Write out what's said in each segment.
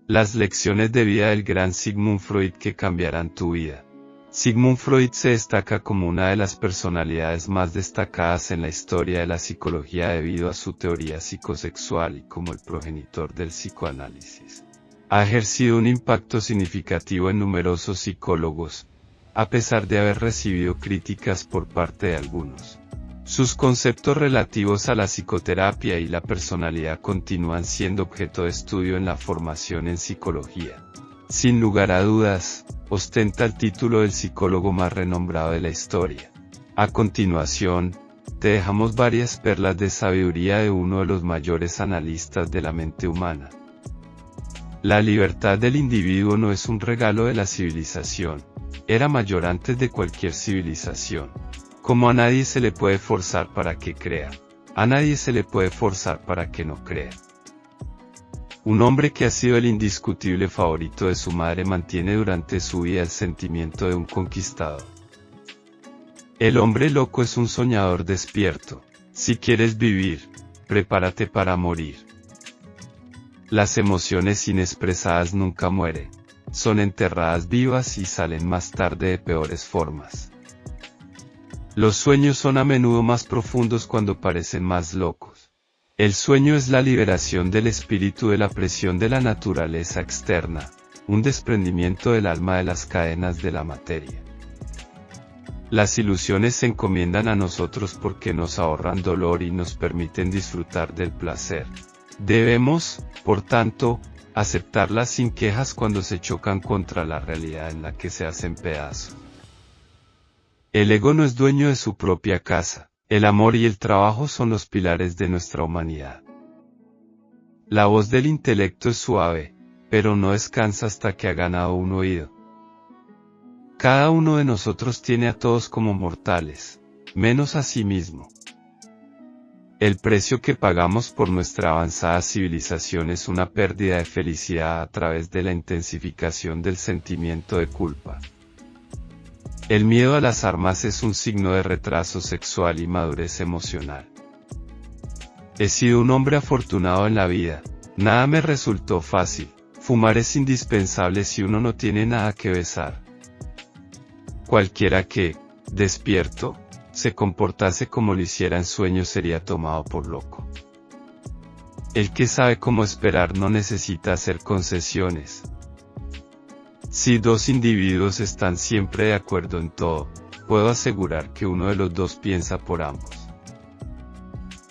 Las lecciones de vida del gran Sigmund Freud que cambiarán tu vida. Sigmund Freud se destaca como una de las personalidades más destacadas en la historia de la psicología debido a su teoría psicosexual y como el progenitor del psicoanálisis. Ha ejercido un impacto significativo en numerosos psicólogos, a pesar de haber recibido críticas por parte de algunos. Sus conceptos relativos a la psicoterapia y la personalidad continúan siendo objeto de estudio en la formación en psicología. Sin lugar a dudas, ostenta el título del psicólogo más renombrado de la historia. A continuación, te dejamos varias perlas de sabiduría de uno de los mayores analistas de la mente humana. La libertad del individuo no es un regalo de la civilización, era mayor antes de cualquier civilización. Como a nadie se le puede forzar para que crea, a nadie se le puede forzar para que no crea. Un hombre que ha sido el indiscutible favorito de su madre mantiene durante su vida el sentimiento de un conquistador. El hombre loco es un soñador despierto. Si quieres vivir, prepárate para morir. Las emociones inexpresadas nunca mueren, son enterradas vivas y salen más tarde de peores formas. Los sueños son a menudo más profundos cuando parecen más locos. El sueño es la liberación del espíritu de la presión de la naturaleza externa, un desprendimiento del alma de las cadenas de la materia. Las ilusiones se encomiendan a nosotros porque nos ahorran dolor y nos permiten disfrutar del placer. Debemos, por tanto, aceptarlas sin quejas cuando se chocan contra la realidad en la que se hacen pedazos. El ego no es dueño de su propia casa. El amor y el trabajo son los pilares de nuestra humanidad. La voz del intelecto es suave, pero no descansa hasta que ha ganado un oído. Cada uno de nosotros tiene a todos como mortales, menos a sí mismo. El precio que pagamos por nuestra avanzada civilización es una pérdida de felicidad a través de la intensificación del sentimiento de culpa. El miedo a las armas es un signo de retraso sexual y madurez emocional. He sido un hombre afortunado en la vida, nada me resultó fácil, fumar es indispensable si uno no tiene nada que besar. Cualquiera que, despierto, se comportase como lo hiciera en sueños sería tomado por loco. El que sabe cómo esperar no necesita hacer concesiones. Si dos individuos están siempre de acuerdo en todo, puedo asegurar que uno de los dos piensa por ambos.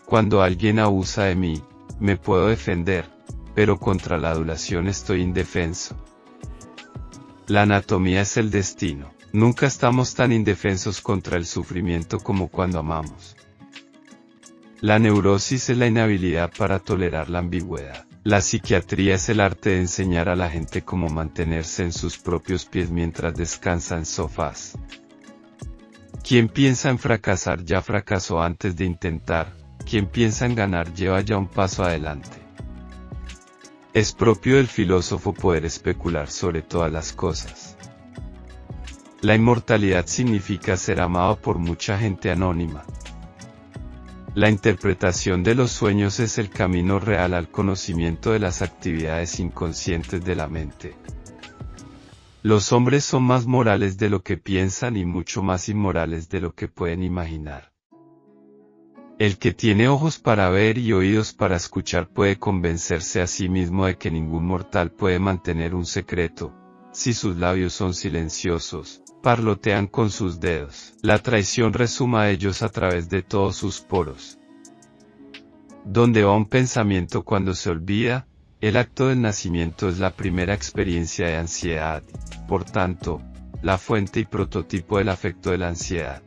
Cuando alguien abusa de mí, me puedo defender, pero contra la adulación estoy indefenso. La anatomía es el destino. Nunca estamos tan indefensos contra el sufrimiento como cuando amamos. La neurosis es la inhabilidad para tolerar la ambigüedad. La psiquiatría es el arte de enseñar a la gente cómo mantenerse en sus propios pies mientras descansa en sofás. Quien piensa en fracasar ya fracasó antes de intentar, quien piensa en ganar lleva ya un paso adelante. Es propio del filósofo poder especular sobre todas las cosas. La inmortalidad significa ser amado por mucha gente anónima. La interpretación de los sueños es el camino real al conocimiento de las actividades inconscientes de la mente. Los hombres son más morales de lo que piensan y mucho más inmorales de lo que pueden imaginar. El que tiene ojos para ver y oídos para escuchar puede convencerse a sí mismo de que ningún mortal puede mantener un secreto, si sus labios son silenciosos. Parlotean con sus dedos. La traición resuma a ellos a través de todos sus poros. Donde va un pensamiento cuando se olvida, el acto del nacimiento es la primera experiencia de ansiedad, por tanto, la fuente y prototipo del afecto de la ansiedad.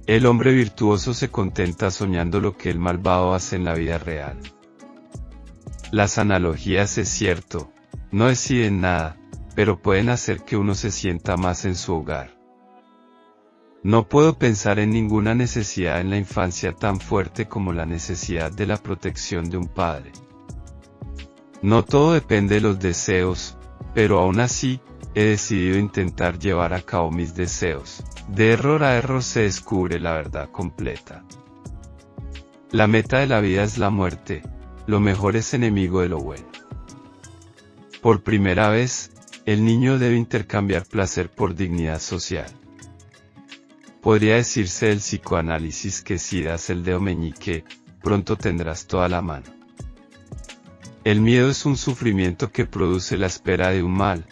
El hombre virtuoso se contenta soñando lo que el malvado hace en la vida real. Las analogías, es cierto, no deciden nada, pero pueden hacer que uno se sienta más en su hogar. No puedo pensar en ninguna necesidad en la infancia tan fuerte como la necesidad de la protección de un padre. No todo depende de los deseos, pero aún así, he decidido intentar llevar a cabo mis deseos. De error a error se descubre la verdad completa. La meta de la vida es la muerte, lo mejor es enemigo de lo bueno. Por primera vez, el niño debe intercambiar placer por dignidad social. Podría decirse del psicoanálisis que si das el dedo meñique, pronto tendrás toda la mano. El miedo es un sufrimiento que produce la espera de un mal.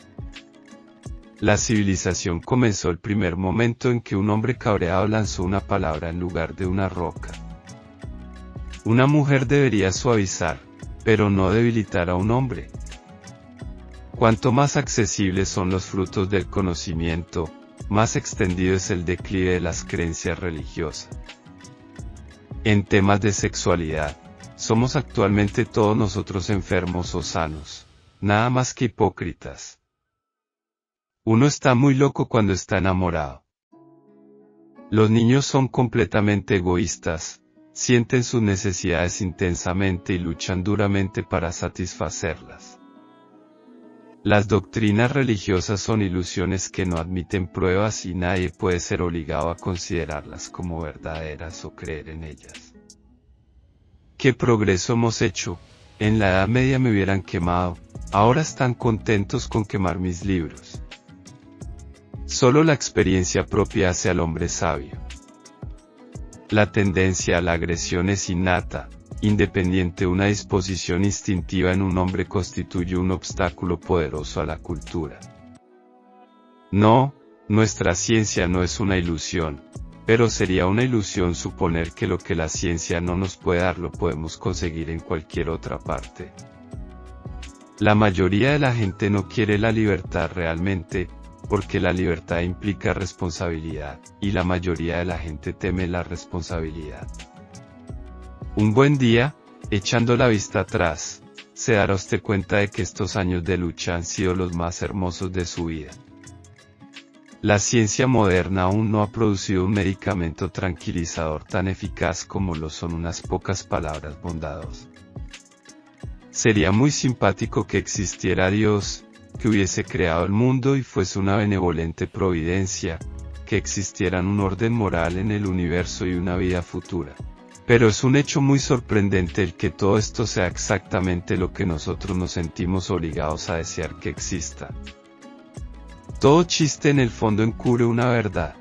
La civilización comenzó el primer momento en que un hombre cabreado lanzó una palabra en lugar de una roca. Una mujer debería suavizar, pero no debilitar a un hombre. Cuanto más accesibles son los frutos del conocimiento, más extendido es el declive de las creencias religiosas. En temas de sexualidad, somos actualmente todos nosotros enfermos o sanos, nada más que hipócritas. Uno está muy loco cuando está enamorado. Los niños son completamente egoístas, sienten sus necesidades intensamente y luchan duramente para satisfacerlas. Las doctrinas religiosas son ilusiones que no admiten pruebas y nadie puede ser obligado a considerarlas como verdaderas o creer en ellas. ¿Qué progreso hemos hecho? En la Edad Media me hubieran quemado, ahora están contentos con quemar mis libros. Solo la experiencia propia hace al hombre sabio. La tendencia a la agresión es innata, independiente de una disposición instintiva en un hombre constituye un obstáculo poderoso a la cultura. No, nuestra ciencia no es una ilusión, pero sería una ilusión suponer que lo que la ciencia no nos puede dar lo podemos conseguir en cualquier otra parte. La mayoría de la gente no quiere la libertad realmente, porque la libertad implica responsabilidad, y la mayoría de la gente teme la responsabilidad. Un buen día, echando la vista atrás, se dará usted cuenta de que estos años de lucha han sido los más hermosos de su vida. La ciencia moderna aún no ha producido un medicamento tranquilizador tan eficaz como lo son unas pocas palabras bondadosas. Sería muy simpático que existiera Dios, que hubiese creado el mundo y fuese una benevolente providencia, que existieran un orden moral en el universo y una vida futura. Pero es un hecho muy sorprendente el que todo esto sea exactamente lo que nosotros nos sentimos obligados a desear que exista. Todo chiste en el fondo encubre una verdad.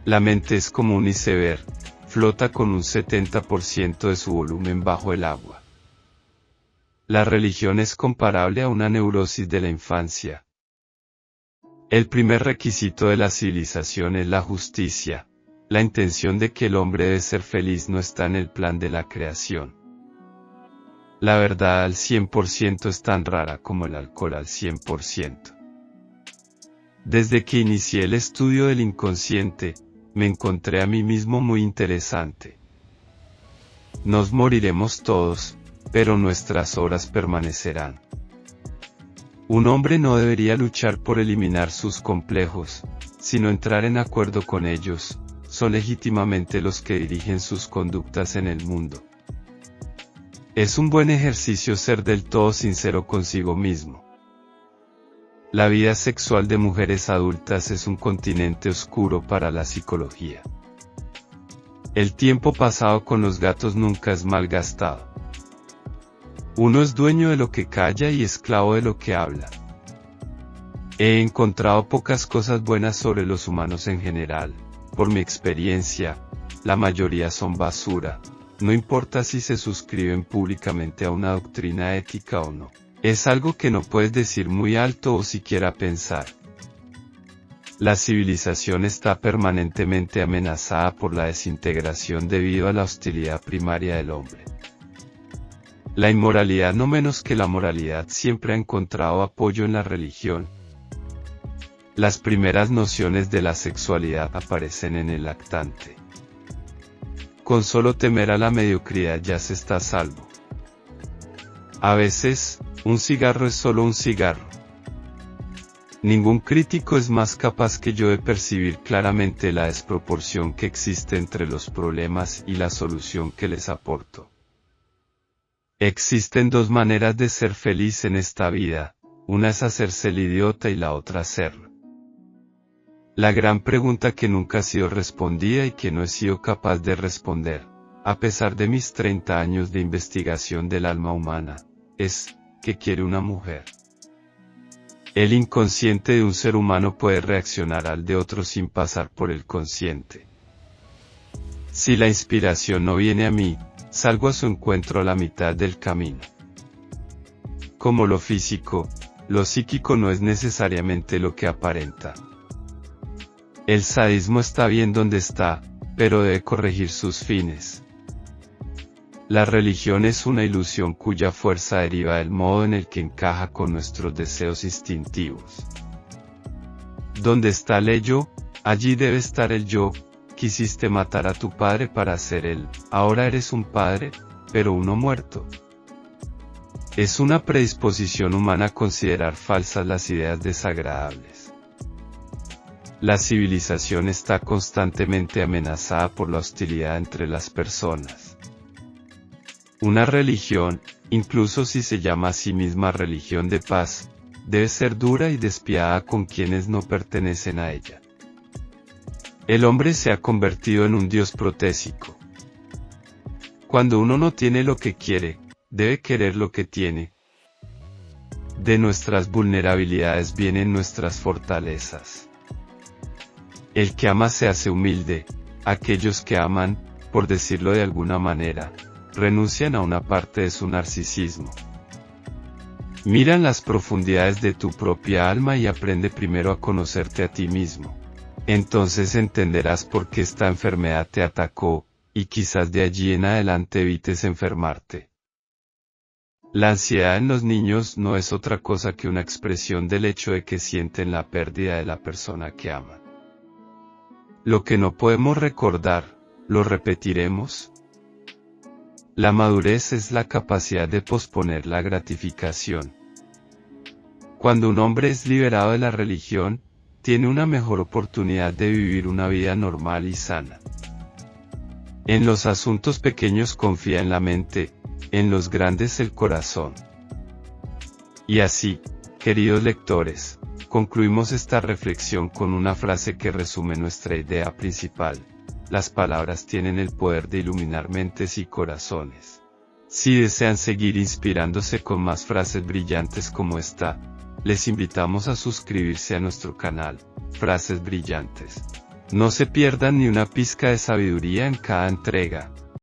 La mente es como un iceberg, flota con un 70% de su volumen bajo el agua. La religión es comparable a una neurosis de la infancia. El primer requisito de la civilización es la justicia. La intención de que el hombre debe ser feliz no está en el plan de la creación. La verdad al 100% es tan rara como el alcohol al 100%. Desde que inicié el estudio del inconsciente, me encontré a mí mismo muy interesante. Nos moriremos todos, pero nuestras obras permanecerán. Un hombre no debería luchar por eliminar sus complejos, sino entrar en acuerdo con ellos. Son legítimamente los que dirigen sus conductas en el mundo. Es un buen ejercicio ser del todo sincero consigo mismo. La vida sexual de mujeres adultas es un continente oscuro para la psicología. El tiempo pasado con los gatos nunca es mal gastado. Uno es dueño de lo que calla y esclavo de lo que habla. He encontrado pocas cosas buenas sobre los humanos en general. Por mi experiencia, la mayoría son basura, no importa si se suscriben públicamente a una doctrina ética o no. Es algo que no puedes decir muy alto o siquiera pensar. La civilización está permanentemente amenazada por la desintegración debido a la hostilidad primaria del hombre. La inmoralidad no menos que la moralidad siempre ha encontrado apoyo en la religión. Las primeras nociones de la sexualidad aparecen en el lactante. Con solo temer a la mediocridad ya se está a salvo. A veces, un cigarro es solo un cigarro. Ningún crítico es más capaz que yo de percibir claramente la desproporción que existe entre los problemas y la solución que les aporto. Existen dos maneras de ser feliz en esta vida, una es hacerse el idiota y la otra hacerlo. La gran pregunta que nunca ha sido respondida y que no he sido capaz de responder, a pesar de mis 30 años de investigación del alma humana, es, que quiere una mujer. El inconsciente de un ser humano puede reaccionar al de otro sin pasar por el consciente. Si la inspiración no viene a mí, salgo a su encuentro a la mitad del camino. Como lo físico, lo psíquico no es necesariamente lo que aparenta. El sadismo está bien donde está, pero debe corregir sus fines. La religión es una ilusión cuya fuerza deriva del modo en el que encaja con nuestros deseos instintivos. Donde está el yo, allí debe estar el yo. Quisiste matar a tu padre para ser él, ahora eres un padre, pero uno muerto. Es una predisposición humana considerar falsas las ideas desagradables. La civilización está constantemente amenazada por la hostilidad entre las personas. Una religión, incluso si se llama a sí misma religión de paz, debe ser dura y despiadada con quienes no pertenecen a ella. El hombre se ha convertido en un dios protésico. Cuando uno no tiene lo que quiere, debe querer lo que tiene. De nuestras vulnerabilidades vienen nuestras fortalezas. El que ama se hace humilde. Aquellos que aman, por decirlo de alguna manera, renuncian a una parte de su narcisismo. Mira en las profundidades de tu propia alma y aprende primero a conocerte a ti mismo. Entonces entenderás por qué esta enfermedad te atacó, y quizás de allí en adelante evites enfermarte. La ansiedad en los niños no es otra cosa que una expresión del hecho de que sienten la pérdida de la persona que aman. Lo que no podemos recordar, ¿lo repetiremos? La madurez es la capacidad de posponer la gratificación. Cuando un hombre es liberado de la religión, tiene una mejor oportunidad de vivir una vida normal y sana. En los asuntos pequeños confía en la mente, en los grandes el corazón. Y así, queridos lectores, concluimos esta reflexión con una frase que resume nuestra idea principal. Las palabras tienen el poder de iluminar mentes y corazones. Si desean seguir inspirándose con más frases brillantes como esta, les invitamos a suscribirse a nuestro canal, Frases Brillantes. No se pierdan ni una pizca de sabiduría en cada entrega.